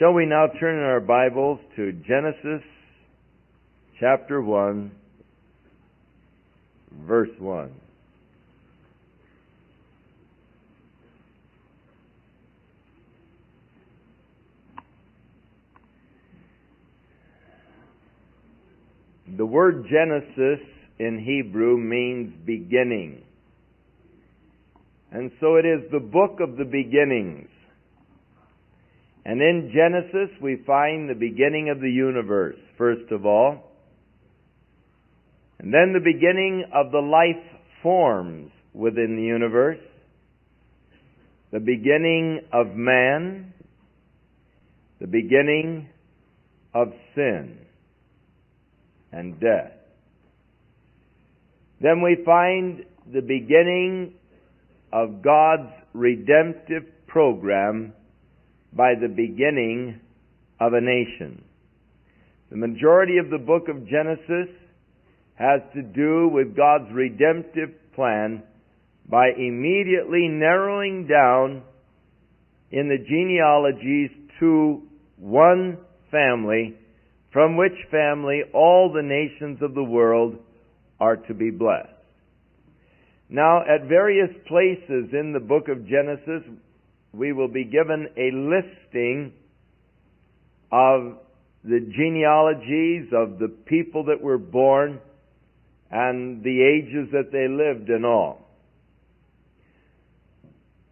Shall we now turn in our Bibles to Genesis chapter 1, verse 1. The word Genesis in Hebrew means beginning. And so it is the book of the beginnings. And in Genesis we find the beginning of the universe, first of all. And then the beginning of the life forms within the universe. The beginning of man. The beginning of sin and death. Then we find the beginning of God's redemptive program by the beginning of a nation. The majority of the book of Genesis has to do with God's redemptive plan by immediately narrowing down in the genealogies to one family, from which family all the nations of the world are to be blessed. Now, at various places in the book of Genesis, we will be given a listing of the genealogies of the people that were born and the ages that they lived and all.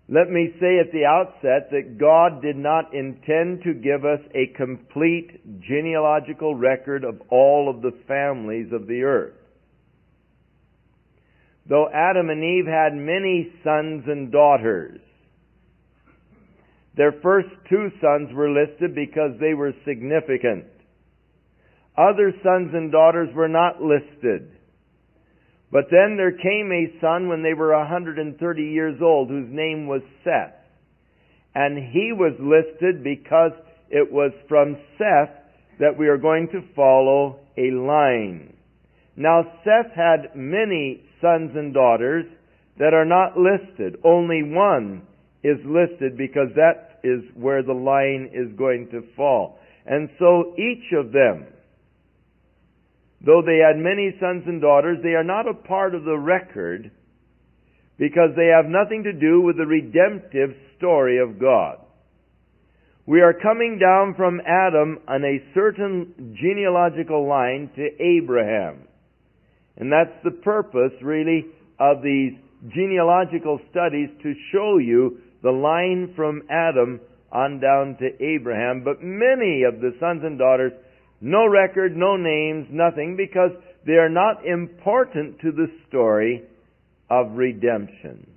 Let me say at the outset that God did not intend to give us a complete genealogical record of all of the families of the earth. Though Adam and Eve had many sons and daughters, their first two sons were listed because they were significant. Other sons and daughters were not listed. But then there came a son when they were 130 years old, whose name was Seth. And he was listed because it was from Seth that we are going to follow a line. Now, Seth had many sons and daughters that are not listed. Only one is listed because that is where the line is going to fall. And so each of them, though they had many sons and daughters, they are not a part of the record because they have nothing to do with the redemptive story of God. We are coming down from Adam on a certain genealogical line to Abraham. And that's the purpose, really, of these genealogical studies, to show you the line from Adam on down to Abraham. But many of the sons and daughters, no record, no names, nothing, because they are not important to the story of redemption.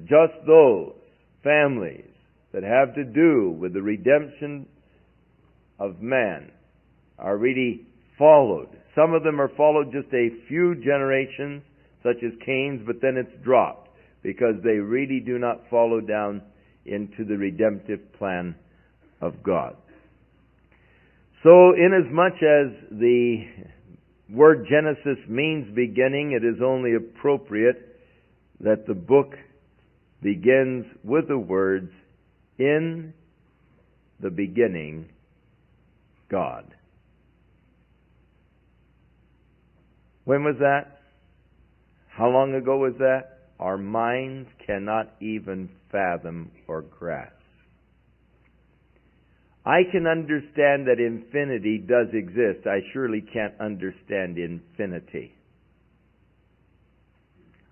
Just those families that have to do with the redemption of man are really followed. Some of them are followed just a few generations, such as Cain's, but then it's dropped because they really do not follow down into the redemptive plan of God. So, inasmuch as the word Genesis means beginning, it is only appropriate that the book begins with the words, "In the beginning, God." When was that? How long ago was that? Our minds cannot even fathom or grasp. I can understand that infinity does exist. I surely can't understand infinity.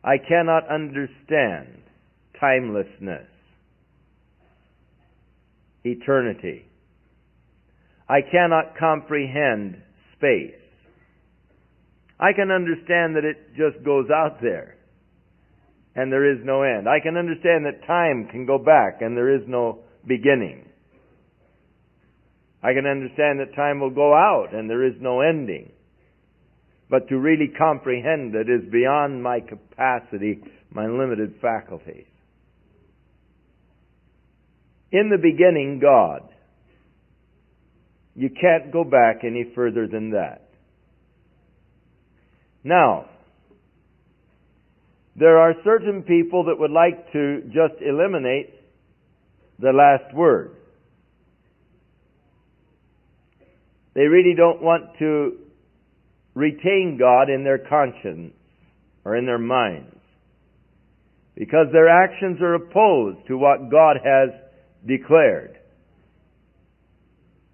I cannot understand timelessness, eternity. I cannot comprehend space. I can understand that it just goes out there and there is no end. I can understand that time can go back and there is no beginning. I can understand that time will go out and there is no ending. But to really comprehend it is beyond my capacity, my limited faculties. In the beginning, God. You can't go back any further than that. Now, there are certain people that would like to just eliminate the last word. They really don't want to retain God in their conscience or in their minds, because their actions are opposed to what God has declared.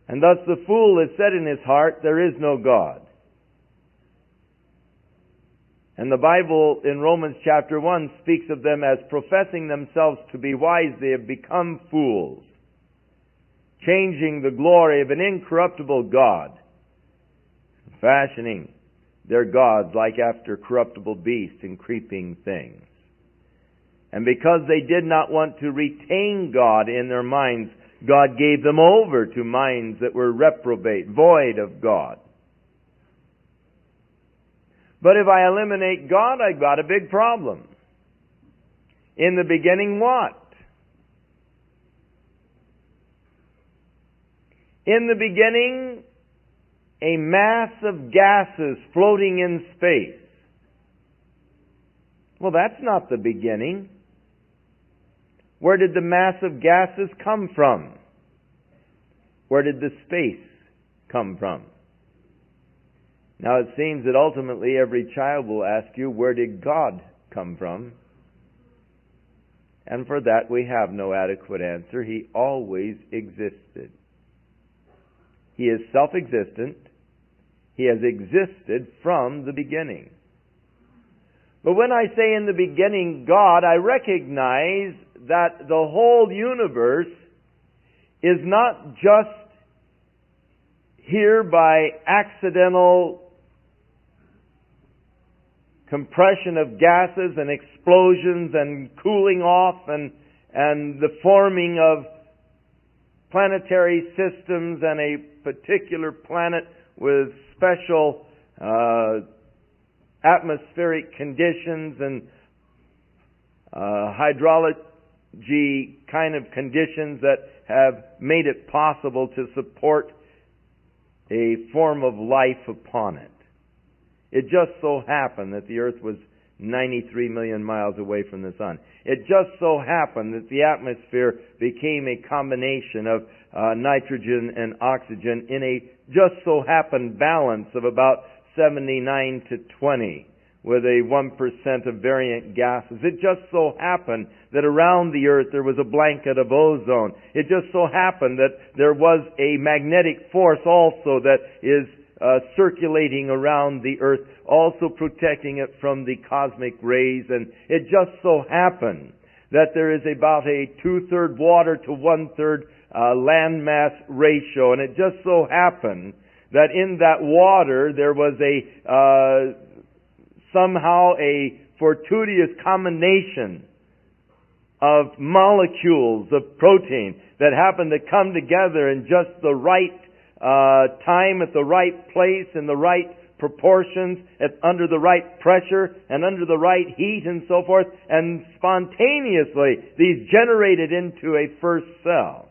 And thus the fool has said in his heart, there is no God. And the Bible in Romans chapter 1 speaks of them as professing themselves to be wise. They have become fools, changing the glory of an incorruptible God, fashioning their gods like after corruptible beasts and creeping things. And because they did not want to retain God in their minds, God gave them over to minds that were reprobate, void of God. But if I eliminate God, I've got a big problem. In the beginning, what? In the beginning, a mass of gases floating in space. Well, that's not the beginning. Where did the mass of gases come from? Where did the space come from? Now it seems that ultimately every child will ask you, where did God come from? And for that we have no adequate answer. He always existed. He is self-existent. He has existed from the beginning. But when I say in the beginning God, I recognize that the whole universe is not just here by accidental compression of gases and explosions and cooling off and the forming of planetary systems and a particular planet with special atmospheric conditions and hydrology kind of conditions that have made it possible to support a form of life upon it. It just so happened that the earth was 93 million miles away from the sun. It just so happened that the atmosphere became a combination of nitrogen and oxygen in a just so happened balance of about 79 to 20, with a 1% of variant gases. It just so happened that around the earth there was a blanket of ozone. It just so happened that there was a magnetic force also that is circulating around the earth, also protecting it from the cosmic rays. And it just so happened that there is about a 2/3 water to 1/3 landmass ratio. And it just so happened that in that water there was a somehow a fortuitous combination of molecules of protein that happened to come together in just the right time, at the right place, in the right proportions, under the right pressure, and under the right heat, and so forth, and spontaneously these generated into a first cell.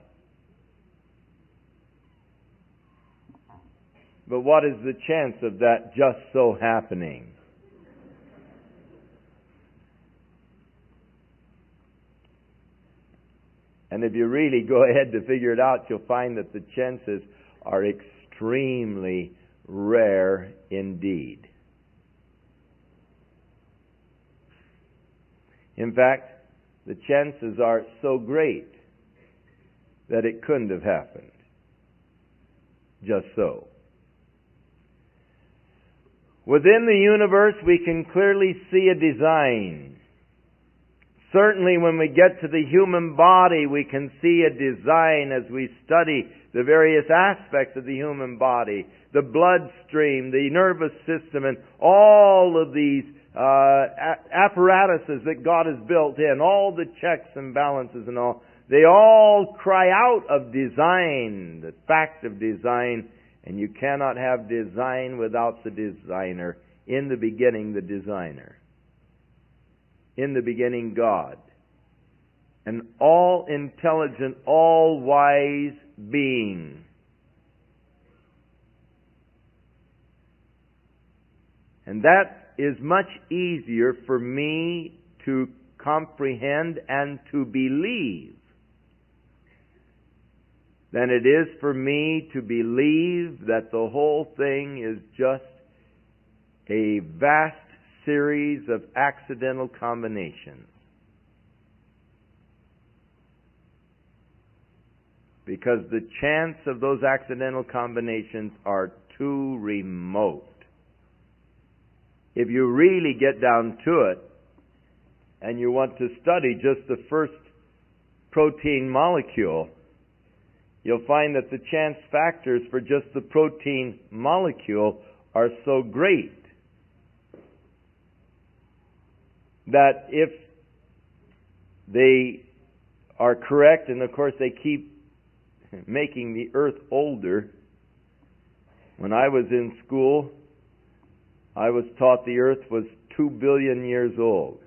But what is the chance of that just so happening? And if you really go ahead to figure it out, you'll find that the chances are extremely rare indeed. In fact, the chances are so great that it couldn't have happened just so. Within the universe, we can clearly see a design. Certainly when we get to the human body, we can see a design as we study the various aspects of the human body, the bloodstream, the nervous system, and all of these apparatuses that God has built in, all the checks and balances and all. They all cry out of design, the fact of design, and you cannot have design without the designer. In the beginning, the designer. In the beginning, God. An all-intelligent, all-wise being. And that is much easier for me to comprehend and to believe than it is for me to believe that the whole thing is just a vast series of accidental combinations. Because the chance of those accidental combinations are too remote. If you really get down to it, and you want to study just the first protein molecule, you'll find that the chance factors for just the protein molecule are so great that if they are correct, and of course they keep making the earth older. When I was in school, I was taught the earth was 2 billion years old.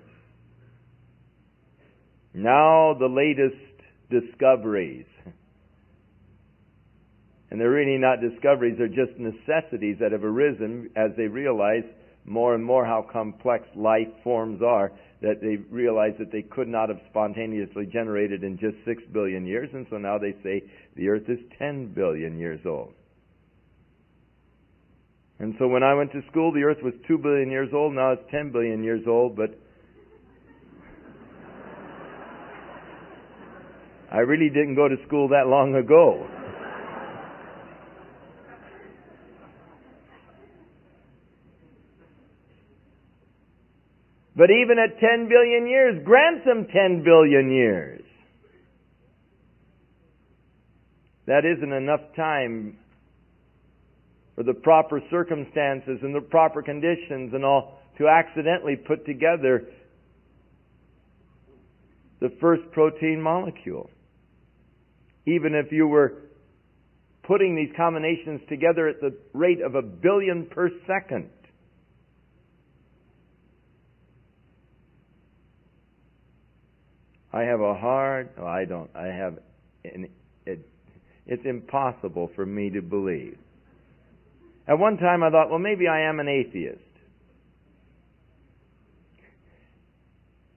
Now the latest discoveries, and they're really not discoveries, they're just necessities that have arisen as they realize more and more how complex life forms are, that they realize that they could not have spontaneously generated in just 6 billion years, and so now they say the earth is 10 billion years old. And so when I went to school, the earth was 2 billion years old, now it's 10 billion years old, but I really didn't go to school that long ago. But even at 10 billion years, grant them 10 billion years. That isn't enough time for the proper circumstances and the proper conditions and all to accidentally put together the first protein molecule. Even if you were putting these combinations together at the rate of 1 billion per second. It's impossible for me to believe. At one time I thought, well, maybe I am an atheist.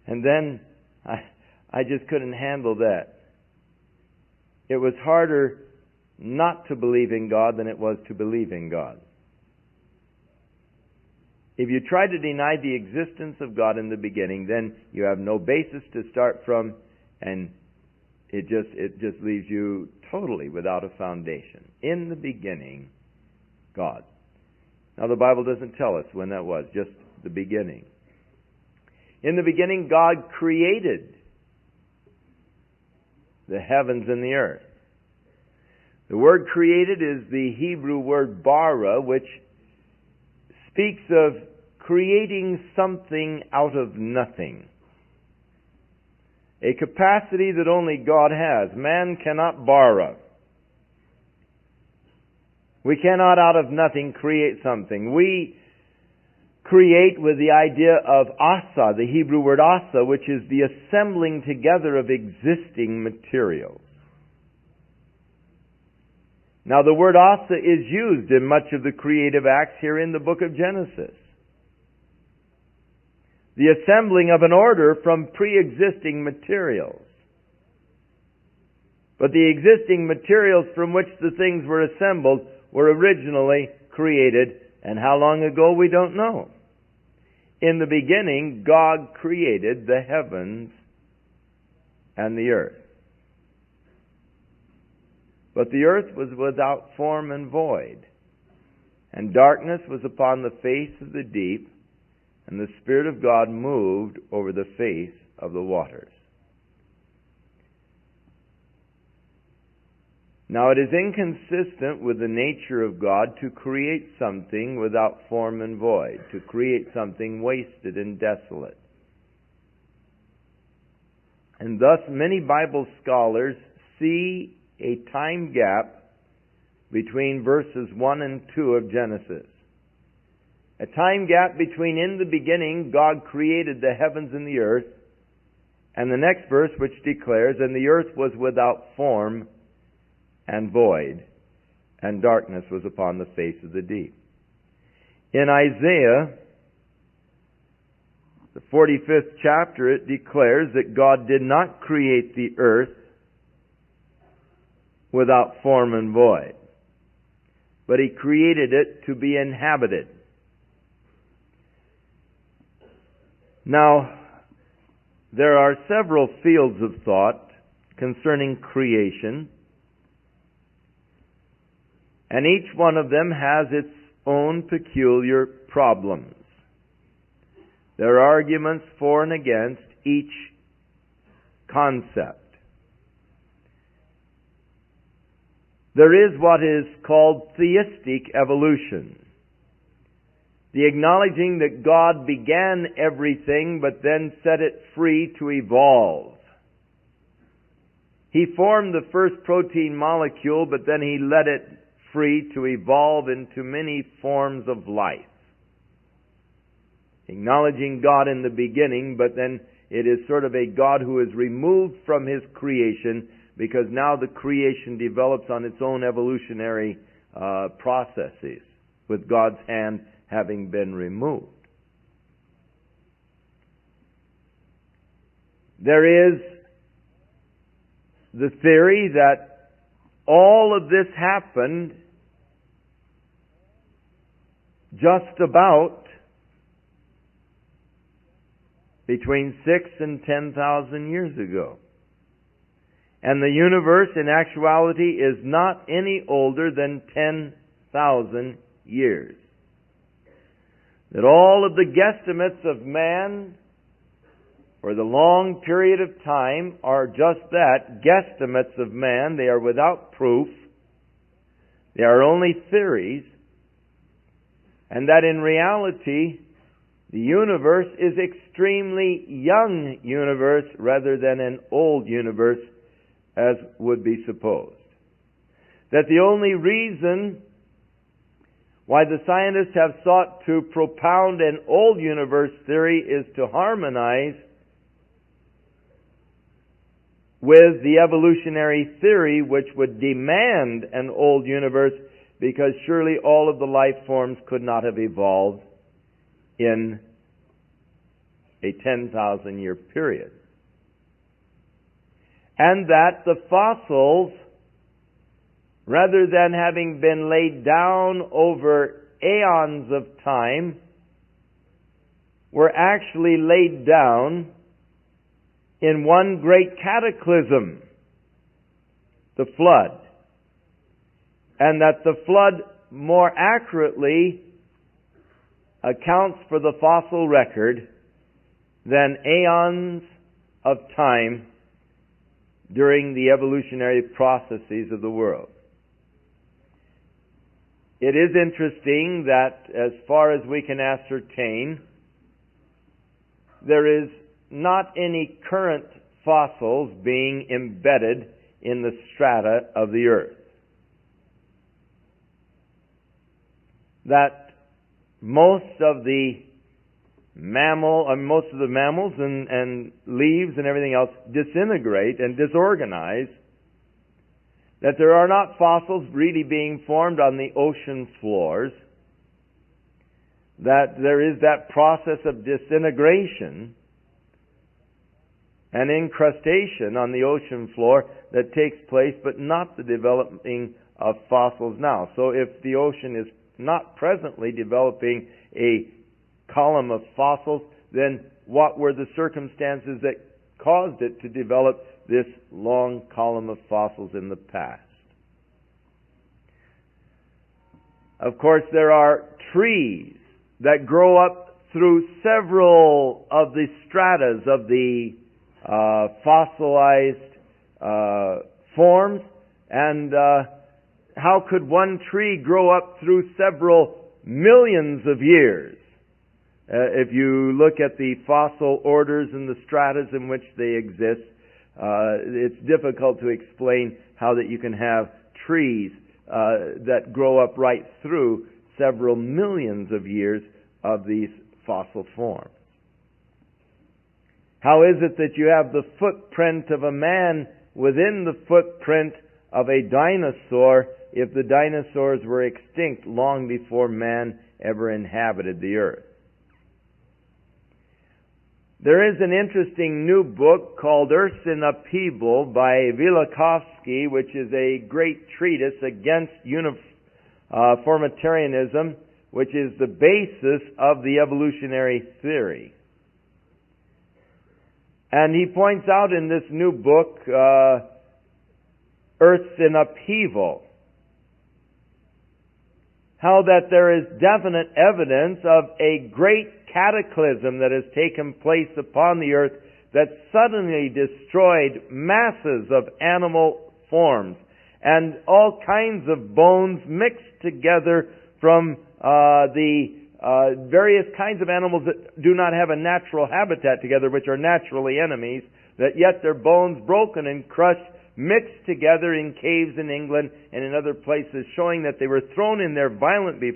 And then I just couldn't handle that. It was harder not to believe in God than it was to believe in God. If you try to deny the existence of God in the beginning, then you have no basis to start from, and it just leaves you totally without a foundation. In the beginning, God. Now the Bible doesn't tell us when that was, just the beginning. In the beginning, God created the heavens and the earth. The word created is the Hebrew word bara, which speaks of creating something out of nothing. A capacity that only God has. Man cannot bara. We cannot out of nothing create something. We create with the idea of asa, the Hebrew word asa, which is the assembling together of existing materials. Now the word asa is used in much of the creative acts here in the book of Genesis. The assembling of an order from pre-existing materials. But the existing materials from which the things were assembled were originally created, and how long ago we don't know. In the beginning, God created the heavens and the earth. But the earth was without form and void, and darkness was upon the face of the deep, and the Spirit of God moved over the face of the waters. Now it is inconsistent with the nature of God to create something without form and void, to create something wasted and desolate. And thus many Bible scholars see a time gap between verses 1 and 2 of Genesis. A time gap between in the beginning God created the heavens and the earth, and the next verse which declares, and the earth was without form and void, and darkness was upon the face of the deep. In Isaiah, the 45th chapter, it declares that God did not create the earth without form and void, but He created it to be inhabited. Now, there are several fields of thought concerning creation, and each one of them has its own peculiar problems. There are arguments for and against each concept. There is what is called theistic evolution, the acknowledging that God began everything but then set it free to evolve. He formed the first protein molecule, but then He let it free to evolve into many forms of life. Acknowledging God in the beginning, but then it is sort of a God who is removed from His creation, because now the creation develops on its own evolutionary processes, with God's hand having been removed. There is the theory that all of this happened just about between 6,000 and 10,000 years ago. And the universe in actuality is not any older than 10,000 years. That all of the guesstimates of man for the long period of time are just that, guesstimates of man. They are without proof. They are only theories. And that in reality, the universe is extremely young universe rather than an old universe, as would be supposed. That the only reason why the scientists have sought to propound an old universe theory is to harmonize with the evolutionary theory, which would demand an old universe, because surely all of the life forms could not have evolved in a 10,000 year period. And that the fossils, rather than having been laid down over aeons of time, were actually laid down in one great cataclysm, the flood. And that the flood more accurately accounts for the fossil record than aeons of time during the evolutionary processes of the world. It is interesting that, as far as we can ascertain, there is not any current fossils being embedded in the strata of the earth. That most of the mammals and leaves and everything else disintegrate and disorganize, that there are not fossils really being formed on the ocean floors, that there is that process of disintegration and incrustation on the ocean floor that takes place, but not the developing of fossils now. So if the ocean is not presently developing a column of fossils, then what were the circumstances that caused it to develop this long column of fossils in the past? Of course, there are trees that grow up through several of the stratas of the fossilized forms, and how could one tree grow up through several millions of years? If you look at the fossil orders and the stratas in which they exist, it's difficult to explain how that you can have trees that grow up right through several millions of years of these fossil forms. How is it that you have the footprint of a man within the footprint of a dinosaur if the dinosaurs were extinct long before man ever inhabited the earth? There is an interesting new book called Earth in Upheaval by Velikovsky, which is a great treatise against uniformitarianism, which is the basis of the evolutionary theory. And he points out in this new book, Earth in Upheaval, how that there is definite evidence of a great cataclysm that has taken place upon the earth that suddenly destroyed masses of animal forms and all kinds of bones mixed together from the various kinds of animals that do not have a natural habitat together, which are naturally enemies, that yet their bones broken and crushed, mixed together in caves in England and in other places, showing that they were thrown in there violently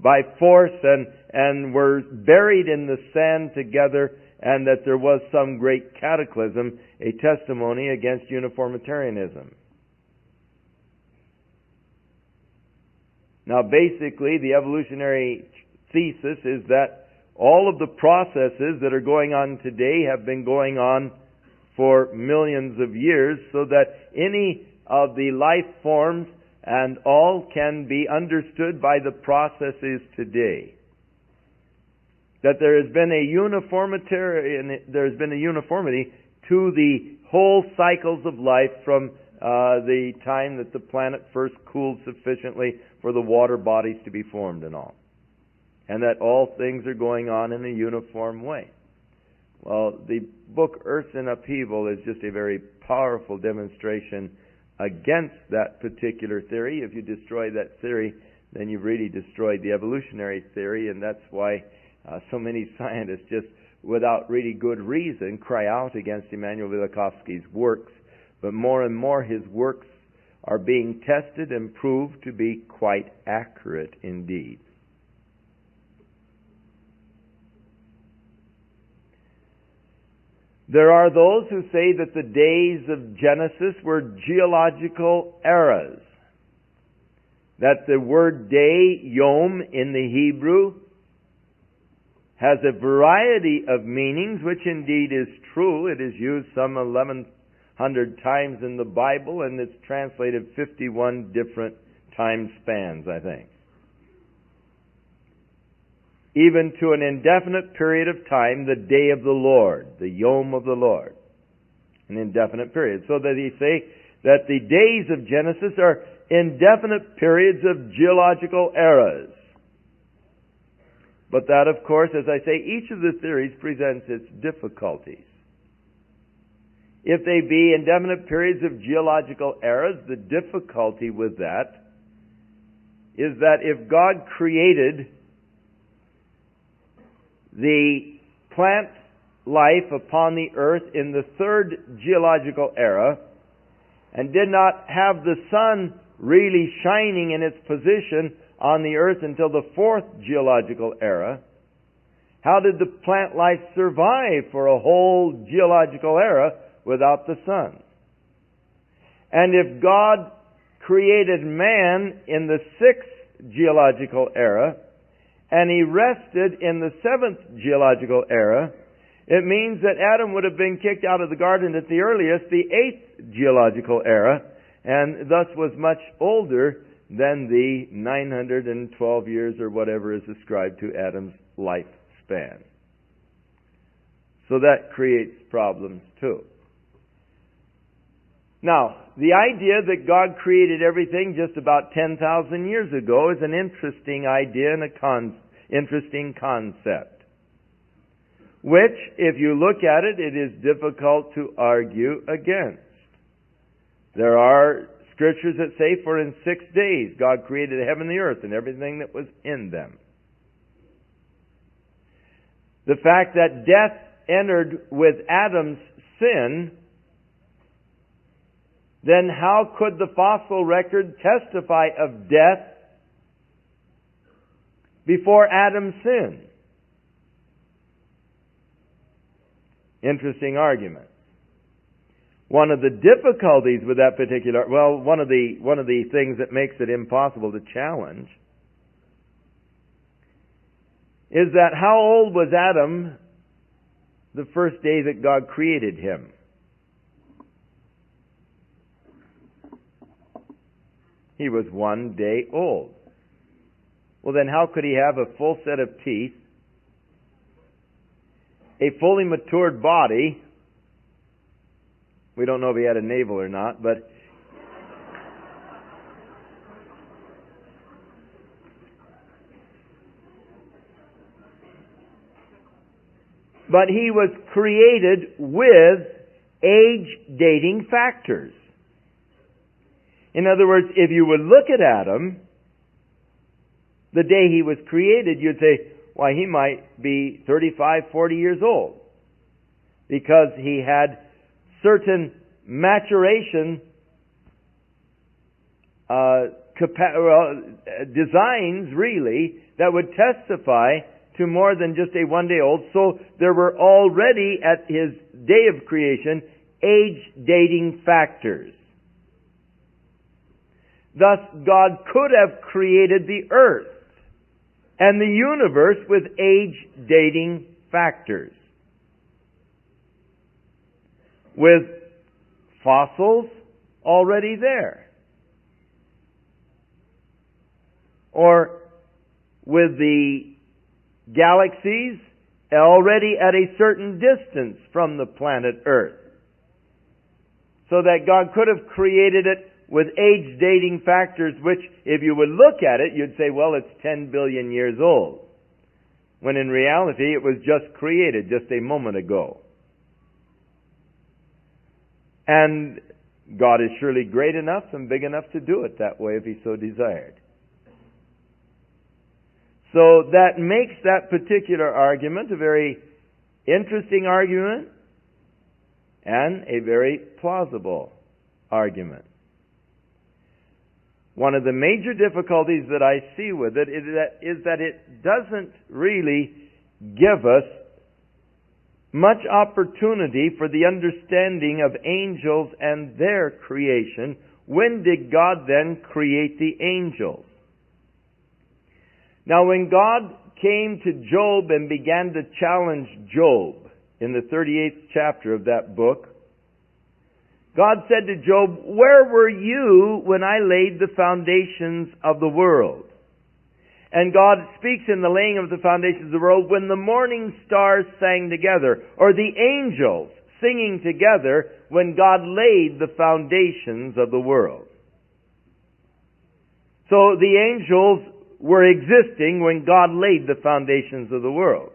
by force and were buried in the sand together, and that there was some great cataclysm, a testimony against uniformitarianism. Now, basically, the evolutionary thesis is that all of the processes that are going on today have been going on for millions of years, so that any of the life forms and all can be understood by the processes today. That there has been a uniformity to the whole cycles of life from the time that the planet first cooled sufficiently for the water bodies to be formed and all. And that all things are going on in a uniform way. Well, the book Earth in Upheaval is just a very powerful demonstration against that particular theory. If you destroy that theory, then you've really destroyed the evolutionary theory, and that's why so many scientists, just without really good reason, cry out against Immanuel Velikovsky's works. But more and more his works are being tested and proved to be quite accurate indeed. There are those who say that the days of Genesis were geological eras. That the word day, yom, in the Hebrew, has a variety of meanings, which indeed is true. It is used some 1,100 times in the Bible, and it's translated 51 different time spans, I think. Even to an indefinite period of time, the day of the Lord, the Yom of the Lord. An indefinite period. So that he say that the days of Genesis are indefinite periods of geological eras. But that, of course, as I say, each of the theories presents its difficulties. If they be indefinite periods of geological eras, the difficulty with that is that if God created the plant life upon the earth in the third geological era and did not have the sun really shining in its position on the earth until the fourth geological era, how did the plant life survive for a whole geological era without the sun? And if God created man in the sixth geological era, and he rested in the seventh geological era, it means that Adam would have been kicked out of the garden at the earliest, the eighth geological era, and thus was much older than the 912 years or whatever is ascribed to Adam's lifespan. So that creates problems too. Now, the idea that God created everything just about 10,000 years ago is an interesting idea and interesting concept, which, if you look at it, it is difficult to argue against. There are scriptures that say, for in 6 days God created the heaven and the earth and everything that was in them. The fact that death entered with Adam's sin, then how could the fossil record testify of death before Adam's sin? Interesting argument. One of the difficulties with that particular, one of the things that makes it impossible to challenge is that how old was Adam the first day that God created him? He was 1 day old. Well, then how could he have a full set of teeth, a fully matured body? We don't know if he had a navel or not, but he was created with age-dating factors. In other words, if you would look at Adam, the day he was created, you'd say, why, he might be 35, 40 years old. Because he had certain maturation designs, really, that would testify to more than just a 1 day old. So there were already, at his day of creation, age-dating factors. Thus, God could have created the earth and the universe with age-dating factors, with fossils already there, or with the galaxies already at a certain distance from the planet Earth, so that God could have created it with age-dating factors, which, if you would look at it, you'd say, well, it's 10 billion years old, when in reality it was just created just a moment ago. And God is surely great enough and big enough to do it that way if He so desired. So that makes that particular argument a very interesting argument and a very plausible argument. One of the major difficulties that I see with it is that it doesn't really give us much opportunity for the understanding of angels and their creation. When did God then create the angels? Now, when God came to Job and began to challenge Job in the 38th chapter of that book, God said to Job, "Where were you when I laid the foundations of the world?" And God speaks in the laying of the foundations of the world when the morning stars sang together, or the angels singing together when God laid the foundations of the world. So the angels were existing when God laid the foundations of the world.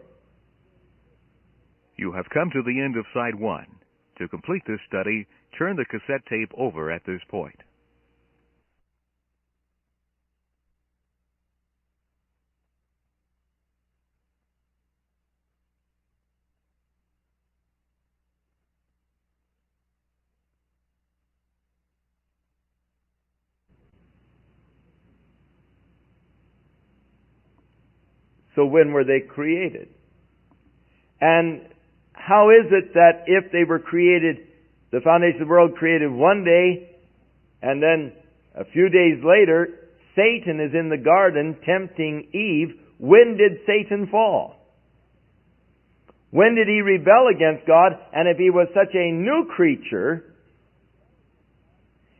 You have come to the end of Side 1. To complete this study, turn the cassette tape over at this point. So when were they created? And how is it that if they were created, the foundation of the world created one day, and then a few days later, Satan is in the garden tempting Eve? When did Satan fall? When did he rebel against God? And if he was such a new creature,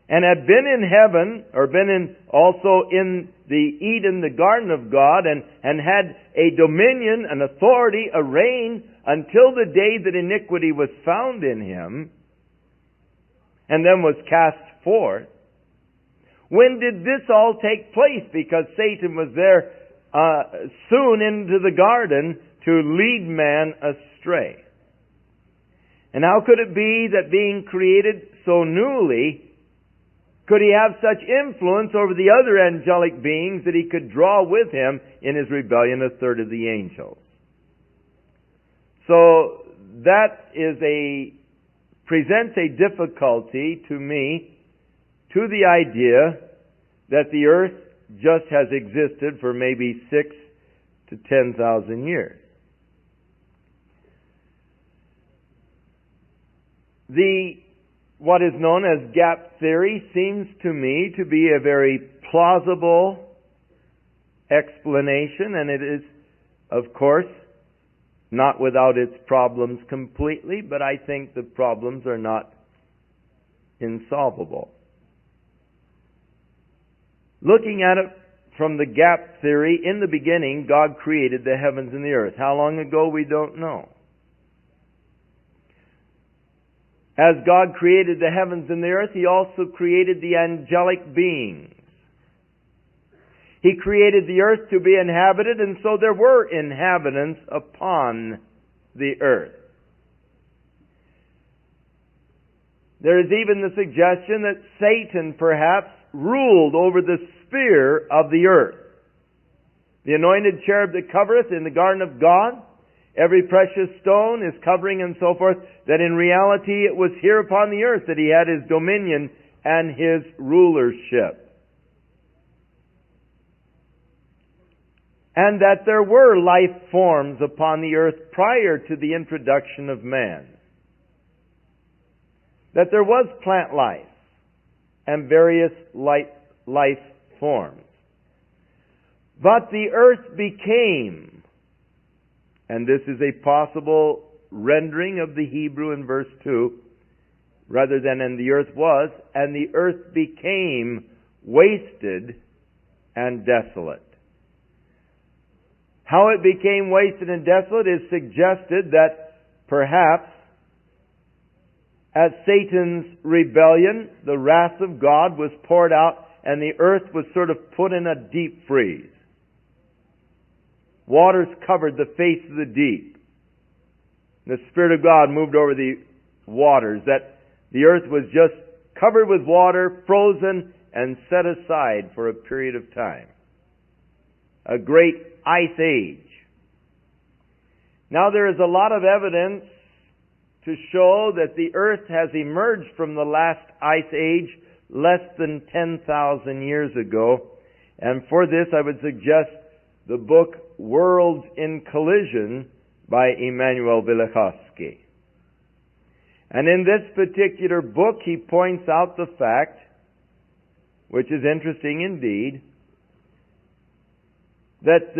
and had been in heaven, or been also in the Eden, the garden of God, and had a dominion, an authority, a reign, until the day that iniquity was found in him, and then was cast forth. When did this all take place? Because Satan was there soon into the garden to lead man astray. And how could it be that being created so newly, could he have such influence over the other angelic beings that he could draw with him in his rebellion a third of the angels? So that presents a difficulty to me, to the idea that the earth just has existed for maybe 6,000 to 10,000 years. What is known as gap theory seems to me to be a very plausible explanation, and it is, of course, Not without its problems completely, but I think the problems are not insolvable. Looking at it from the gap theory, in the beginning, God created the heavens and the earth. How long ago, we don't know. As God created the heavens and the earth, He also created the angelic beings. He created the earth to be inhabited, and so there were inhabitants upon the earth. There is even the suggestion that Satan perhaps ruled over the sphere of the earth. The anointed cherub that covereth in the garden of God, every precious stone is covering and so forth, that in reality it was here upon the earth that he had his dominion and his rulership. And that there were life forms upon the earth prior to the introduction of man. That there was plant life and various life forms. But the earth became, and this is a possible rendering of the Hebrew in verse 2, rather than and the earth was, and the earth became wasted and desolate. How it became wasted and desolate is suggested that perhaps at Satan's rebellion, the wrath of God was poured out and the earth was sort of put in a deep freeze. Waters covered the face of the deep. The Spirit of God moved over the waters, that the earth was just covered with water, frozen, and set aside for a period of time. A great ice age. Now there is a lot of evidence to show that the earth has emerged from the last ice age less than 10,000 years ago. And for this I would suggest the book Worlds in Collision by Emanuel Velikovsky. And in this particular book he points out the fact, which is interesting indeed, that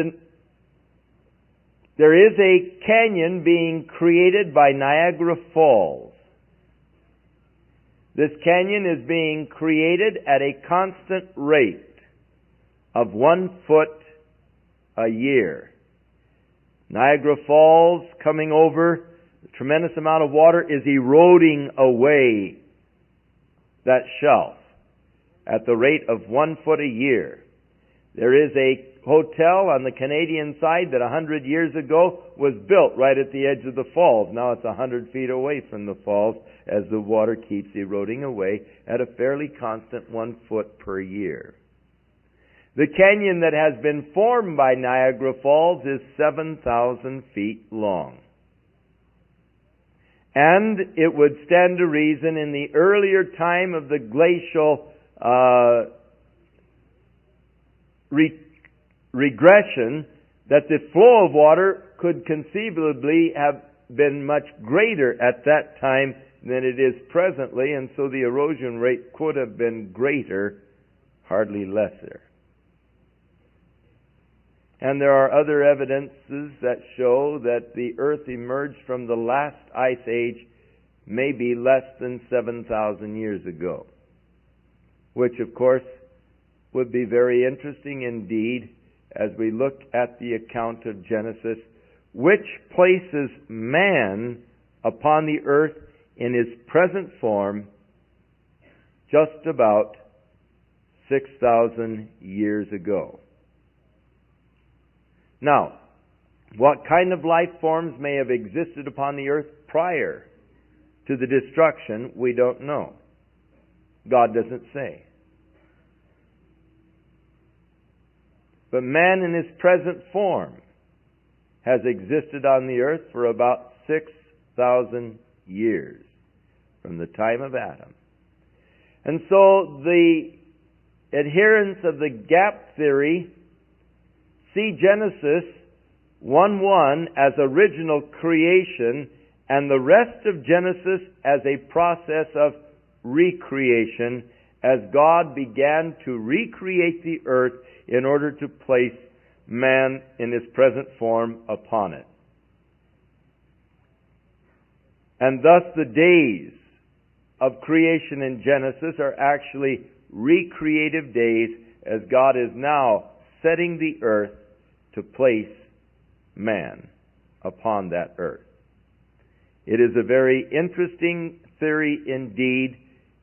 there is a canyon being created by Niagara Falls. This canyon is being created at a constant rate of 1 foot a year. Niagara Falls coming over, a tremendous amount of water is eroding away that shelf at the rate of 1 foot a year. There is a hotel on the Canadian side that 100 years ago was built right at the edge of the falls. Now it's 100 feet away from the falls as the water keeps eroding away at a fairly constant 1 foot per year. The canyon that has been formed by Niagara Falls is 7,000 feet long. And it would stand to reason in the earlier time of the glacial regression that the flow of water could conceivably have been much greater at that time than it is presently, and so the erosion rate could have been greater, hardly lesser. And there are other evidences that show that the earth emerged from the last ice age maybe less than 7,000 years ago, which of course would be very interesting indeed as we look at the account of Genesis, which places man upon the earth in his present form just about 6,000 years ago. Now, what kind of life forms may have existed upon the earth prior to the destruction, we don't know. God doesn't say. But man in his present form has existed on the earth for about 6,000 years from the time of Adam. And so the adherents of the gap theory see Genesis 1:1 as original creation and the rest of Genesis as a process of recreation as God began to recreate the earth in order to place man in his present form upon it. And thus the days of creation in Genesis are actually recreative days, as God is now setting the earth to place man upon that earth. It is a very interesting theory indeed,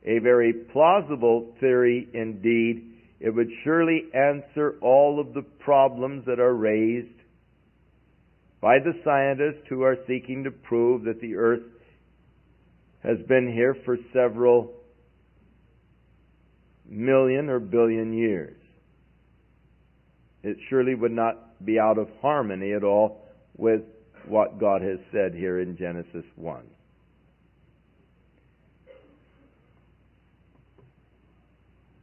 a very plausible theory indeed. It would surely answer all of the problems that are raised by the scientists who are seeking to prove that the earth has been here for several million or billion years. It surely would not be out of harmony at all with what God has said here in Genesis 1.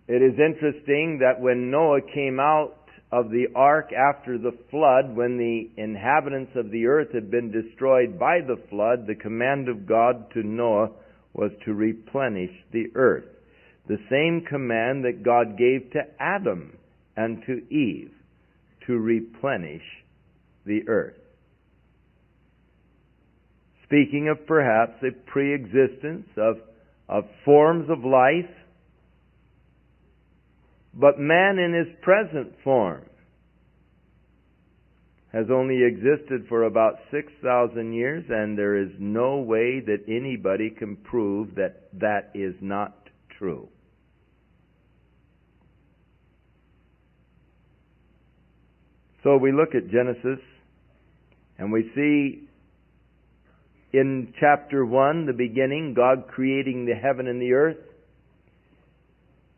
It is interesting that when Noah came out of the ark after the flood, when the inhabitants of the earth had been destroyed by the flood, the command of God to Noah was to replenish the earth. The same command that God gave to Adam and to Eve, to replenish the earth. Speaking of perhaps a pre-existence of forms of life, but man in his present form has only existed for about 6,000 years, and there is no way that anybody can prove that that is not true. So we look at Genesis, and we see in chapter 1, the beginning, God creating the heaven and the earth.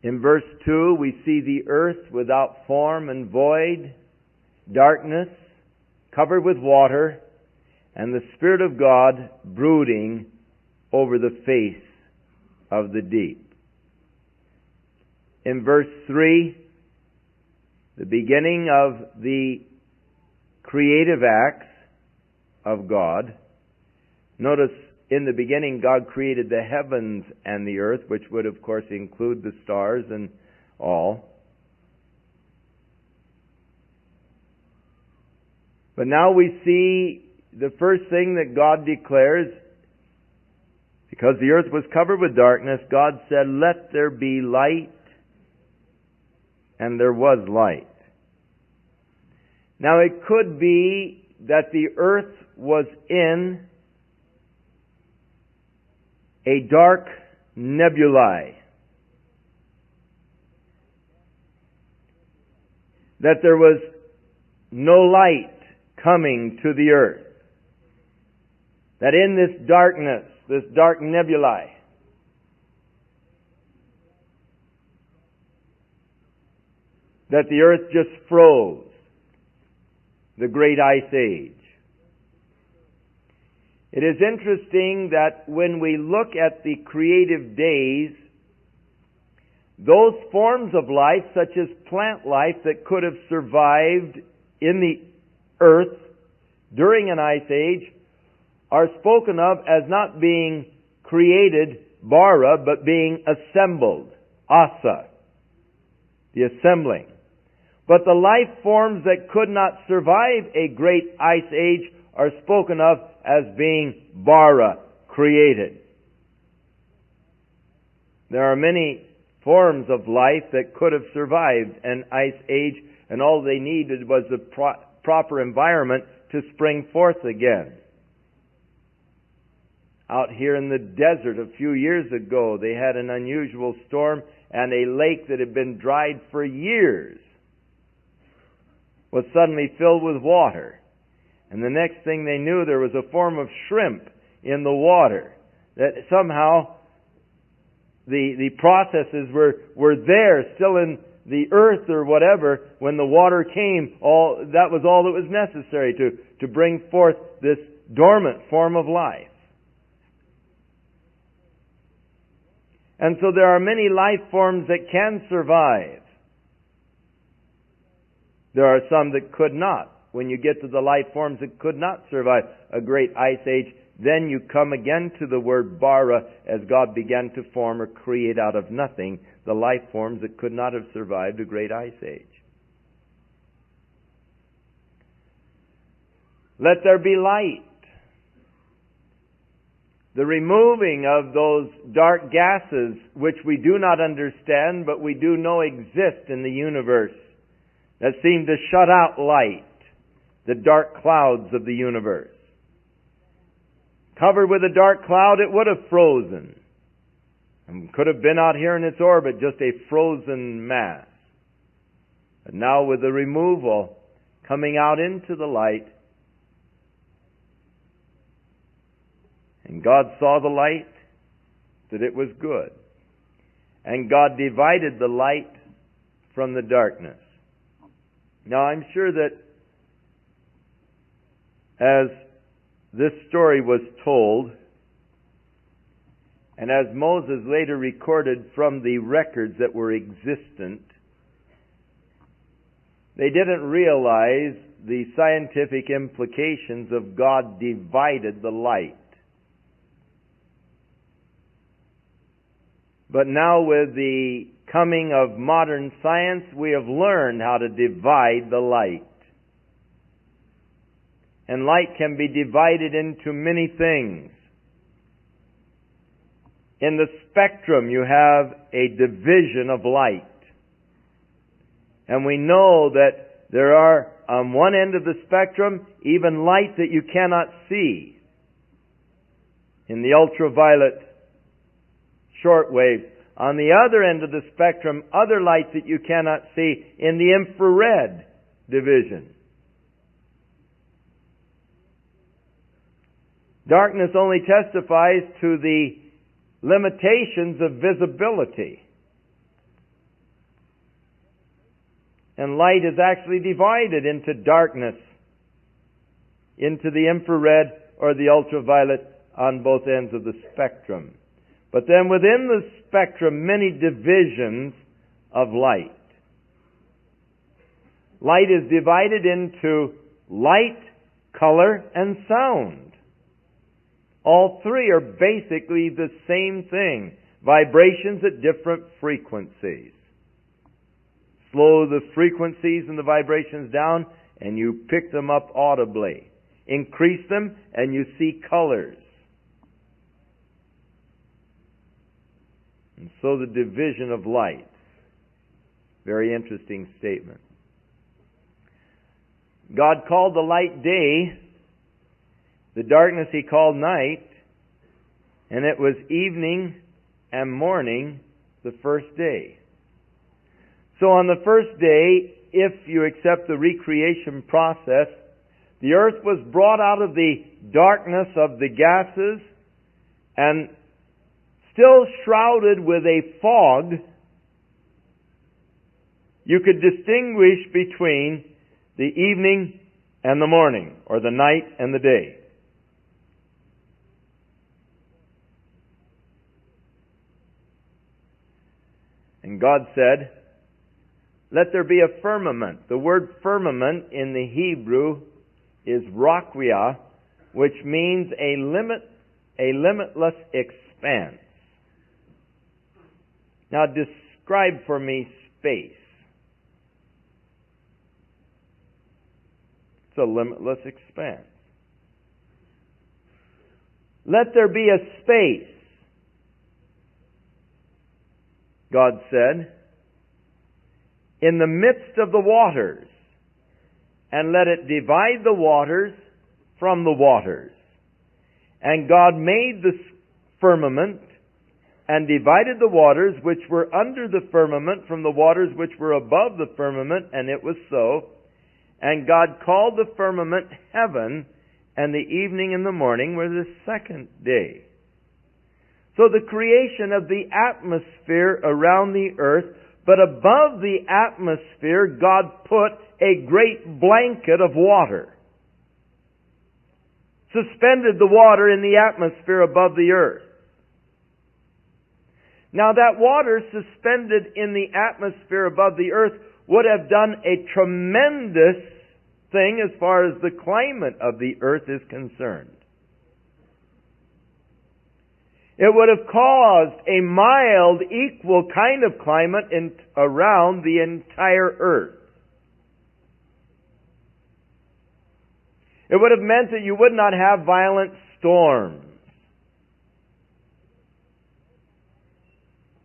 In verse 2, we see the earth without form and void, darkness, covered with water, and the Spirit of God brooding over the face of the deep. In verse 3, the beginning of the creative acts of God. Notice, in the beginning, God created the heavens and the earth, which would, of course, include the stars and all. But now we see the first thing that God declares, because the earth was covered with darkness, God said, "Let there be light," and there was light. Now it could be that the earth was in a dark nebulae, that there was no light coming to the earth, that in this darkness, this dark nebulae, that the earth just froze, the great ice age. It is interesting that when we look at the creative days, those forms of life, such as plant life, that could have survived in the earth during an ice age, are spoken of as not being created, bara, but being assembled, asa, the assembling. But the life forms that could not survive a great ice age are spoken of as being bara, created. There are many forms of life that could have survived an ice age, and all they needed was the proper environment to spring forth again. Out here in the desert a few years ago, they had an unusual storm, and a lake that had been dried for years was suddenly filled with water. And the next thing they knew, there was a form of shrimp in the water. That somehow the processes were there, still in the earth or whatever, when the water came. That was all that was necessary to bring forth this dormant form of life. And so there are many life forms that can survive. There are some that could not. When you get to the life forms that could not survive a great ice age, then you come again to the word bara, as God began to form or create out of nothing the life forms that could not have survived a great ice age. Let there be light. the removing of those dark gases which we do not understand but we do know exist in the universe, that seem to shut out light, the dark clouds of the universe. Covered with a dark cloud, it would have frozen and could have been out here in its orbit, just a frozen mass. But now with the removal, coming out into the light, and God saw the light, that it was good. And God divided the light from the darkness. Now I'm sure that as this story was told, and as Moses later recorded from the records that were existent, they didn't realize the scientific implications of God divided the light. But now with the coming of modern science, we have learned how to divide the light. And light can be divided into many things. In the spectrum, you have a division of light. And we know that there are, on one end of the spectrum, even light that you cannot see. In the ultraviolet shortwave. On the other end of the spectrum, other light that you cannot see in the infrared division. Darkness only testifies to the limitations of visibility. And light is actually divided into darkness, into the infrared or the ultraviolet on both ends of the spectrum. But then within the spectrum, many divisions of light. Light is divided into light, color, and sound. All three are basically the same thing. Vibrations at different frequencies. Slow the frequencies and the vibrations down, and you pick them up audibly. Increase them, and you see colors. And so the division of light. Very interesting statement. God called the light day, the darkness He called night, and it was evening and morning the first day. So on the first day, if you accept the recreation process, the earth was brought out of the darkness of the gases and still shrouded with a fog. You could distinguish between the evening and the morning, or the night and the day. And God said, "Let there be a firmament." The word firmament in the Hebrew is raquia, which means a limitless expanse. Now describe for me space. It's a limitless expanse. Let there be a space, God said, in the midst of the waters, and let it divide the waters from the waters. And God made the firmament and divided the waters which were under the firmament from the waters which were above the firmament, and it was so. And God called the firmament heaven, and the evening and the morning were the second day. So the creation of the atmosphere around the earth, but above the atmosphere God put a great blanket of water. Suspended the water in the atmosphere above the earth. Now that water suspended in the atmosphere above the earth would have done a tremendous thing as far as the climate of the earth is concerned. It would have caused a mild, equal kind of climate around the entire earth. It would have meant that you would not have violent storms.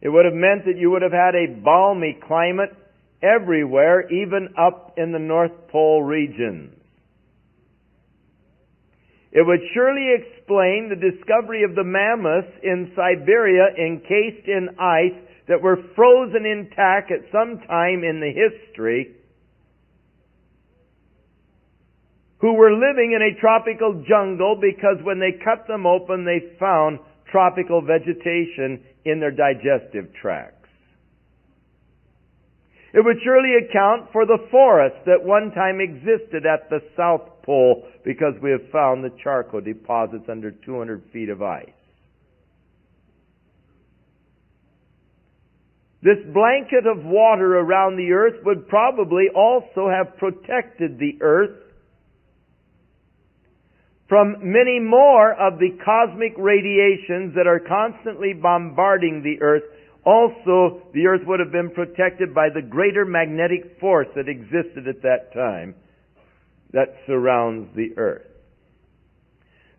It would have meant that you would have had a balmy climate everywhere, even up in the North Pole regions. It would surely explain the discovery of the mammoths in Siberia encased in ice that were frozen intact at some time in the history, who were living in a tropical jungle because when they cut them open they found tropical vegetation in their digestive tracts. It would surely account for the forest that one time existed at the South Pole because we have found the charcoal deposits under 200 feet of ice. This blanket of water around the earth would probably also have protected the earth from many more of the cosmic radiations that are constantly bombarding the earth. Also, the earth would have been protected by the greater magnetic force that existed at that time that surrounds the earth.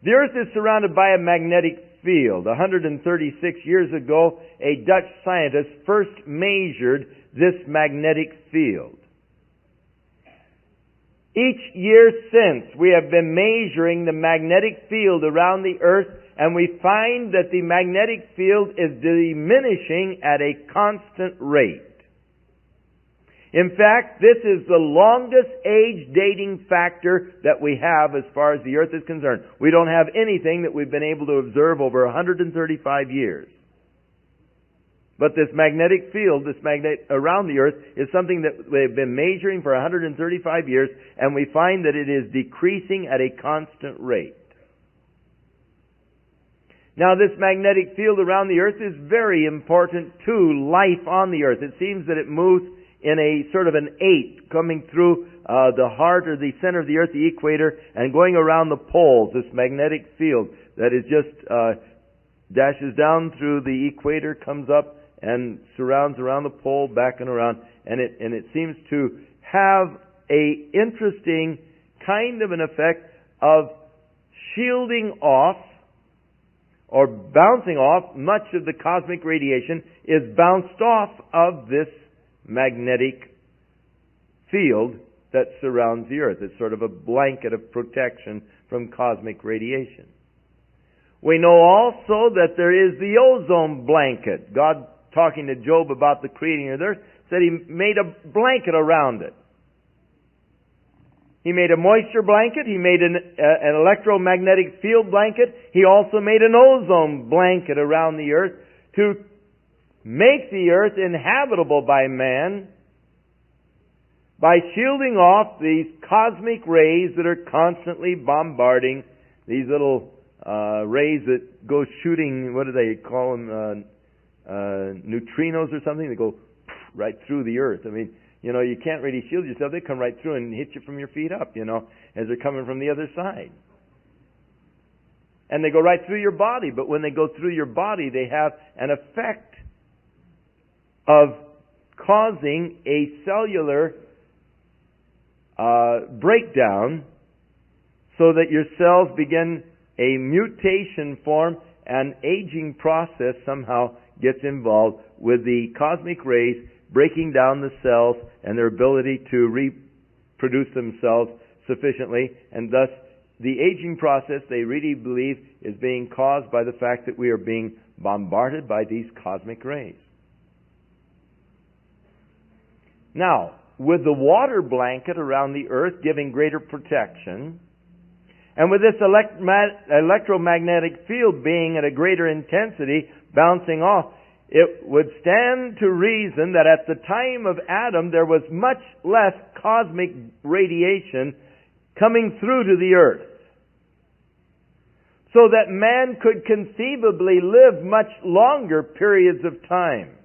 The earth is surrounded by a magnetic field. 136 years ago, a Dutch scientist first measured this magnetic field. Each year since, we have been measuring the magnetic field around the earth, and we find that the magnetic field is diminishing at a constant rate. In fact, this is the longest age dating factor that we have as far as the earth is concerned. We don't have anything that we've been able to observe over 135 years. But this magnetic field, this magnet around the earth, is something that they've been measuring for 135 years, and we find that it is decreasing at a constant rate. Now, this magnetic field around the earth is very important to life on the earth. It seems that it moves in a sort of an 8, coming through the heart or the center of the earth, the equator, and going around the poles. This magnetic field that is just dashes down through the equator, comes up and surrounds around the pole, back and around, and it seems to have a interesting kind of an effect of shielding off or bouncing off. Much of the cosmic radiation is bounced off of this magnetic field that surrounds the earth. It's sort of a blanket of protection from cosmic radiation. We know also that there is the ozone blanket. God, talking to Job about the creating of the earth, said He made a blanket around it. He made a moisture blanket. He made an electromagnetic field blanket. He also made an ozone blanket around the earth to make the earth inhabitable by man by shielding off these cosmic rays that are constantly bombarding, these little rays that go shooting, what do they call them, neutrinos or something, that go right through the earth. I mean, you can't really shield yourself. They come right through and hit you from your feet up, as they're coming from the other side. And they go right through your body, but when they go through your body, they have an effect of causing a cellular breakdown so that your cells begin a mutation form, and aging process somehow gets involved with the cosmic rays breaking down the cells and their ability to reproduce themselves sufficiently, and thus the aging process, they really believe, is being caused by the fact that we are being bombarded by these cosmic rays. Now, with the water blanket around the earth giving greater protection, and with this electromagnetic field being at a greater intensity, bouncing off, it would stand to reason that at the time of Adam there was much less cosmic radiation coming through to the earth, so that man could conceivably live much longer periods of time.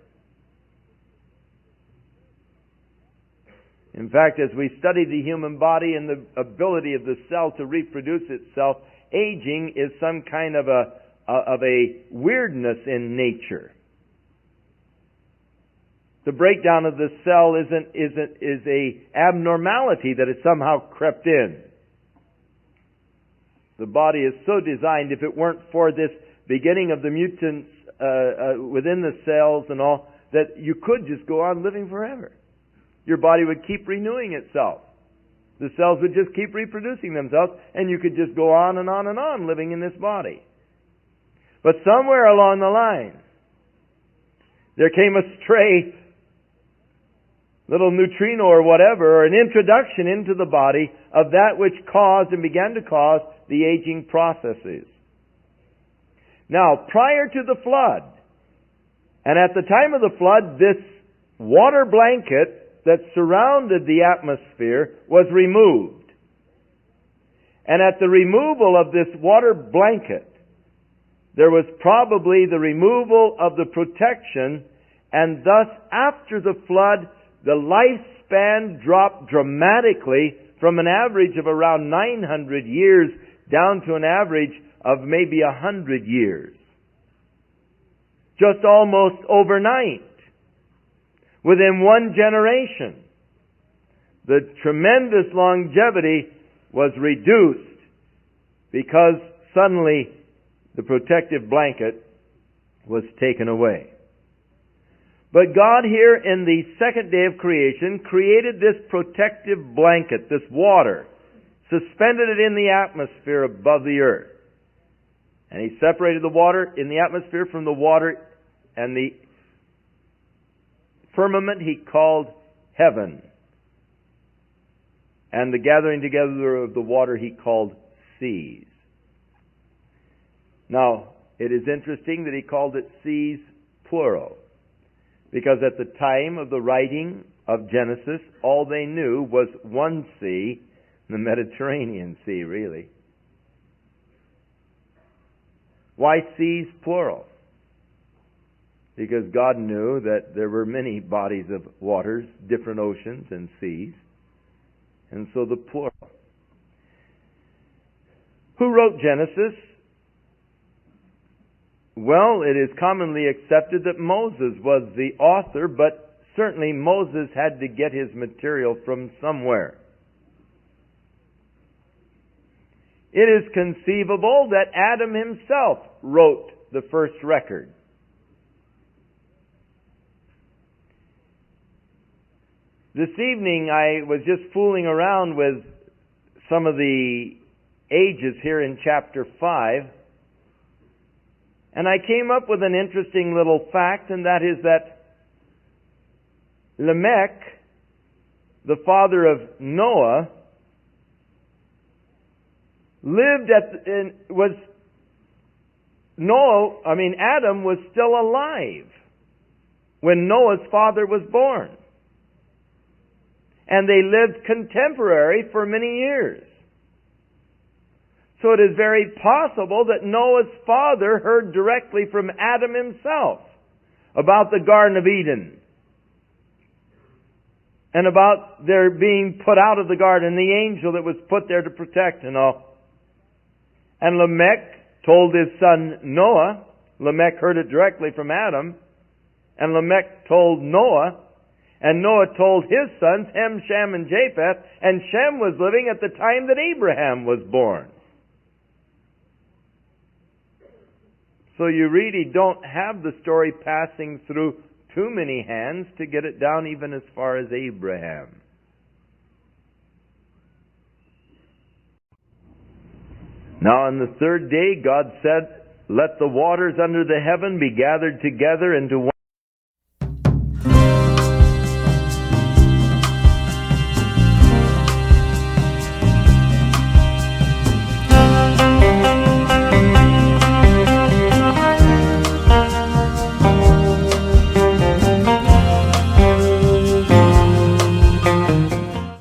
In fact, as we study the human body and the ability of the cell to reproduce itself, aging is some kind of a weirdness in nature. The breakdown of the cell is a abnormality that has somehow crept in. The body is so designed, if it weren't for this beginning of the mutants within the cells and all, that you could just go on living forever. Your body would keep renewing itself. The cells would just keep reproducing themselves, and you could just go on and on and on living in this body. But somewhere along the line, there came a stray little neutrino or whatever, or an introduction into the body of that which caused and began to cause the aging processes. Now, prior to the flood, and at the time of the flood, this water blanket that surrounded the atmosphere was removed. And at the removal of this water blanket, there was probably the removal of the protection, and thus after the flood, the lifespan dropped dramatically from an average of around 900 years down to an average of maybe 100 years. Just almost overnight. Within one generation, the tremendous longevity was reduced because suddenly the protective blanket was taken away. But God here in the second day of creation created this protective blanket, this water, suspended it in the atmosphere above the earth. And He separated the water in the atmosphere from the water, and the firmament He called heaven. And the gathering together of the water He called seas. Now, it is interesting that He called it seas plural, because at the time of the writing of Genesis, all they knew was one sea, the Mediterranean Sea, really. Why seas plural? Because God knew that there were many bodies of waters, different oceans and seas, and so the plural. Who wrote Genesis? Well, it is commonly accepted that Moses was the author, but certainly Moses had to get his material from somewhere. It is conceivable that Adam himself wrote the first record. This evening I was just fooling around with some of the ages here in chapter 5, and I came up with an interesting little fact, and that is that Lamech, the father of Noah, Adam was still alive when Noah's father was born. And they lived contemporary for many years. So it is very possible that Noah's father heard directly from Adam himself about the Garden of Eden and about their being put out of the garden, the angel that was put there to protect and all. And Lamech told his son Noah. Lamech heard it directly from Adam. And Lamech told Noah. And Noah told his sons, Ham, Shem, and Japheth. And Shem was living at the time that Abraham was born. So you really don't have the story passing through too many hands to get it down even as far as Abraham. Now on the third day God said, "Let the waters under the heaven be gathered together into one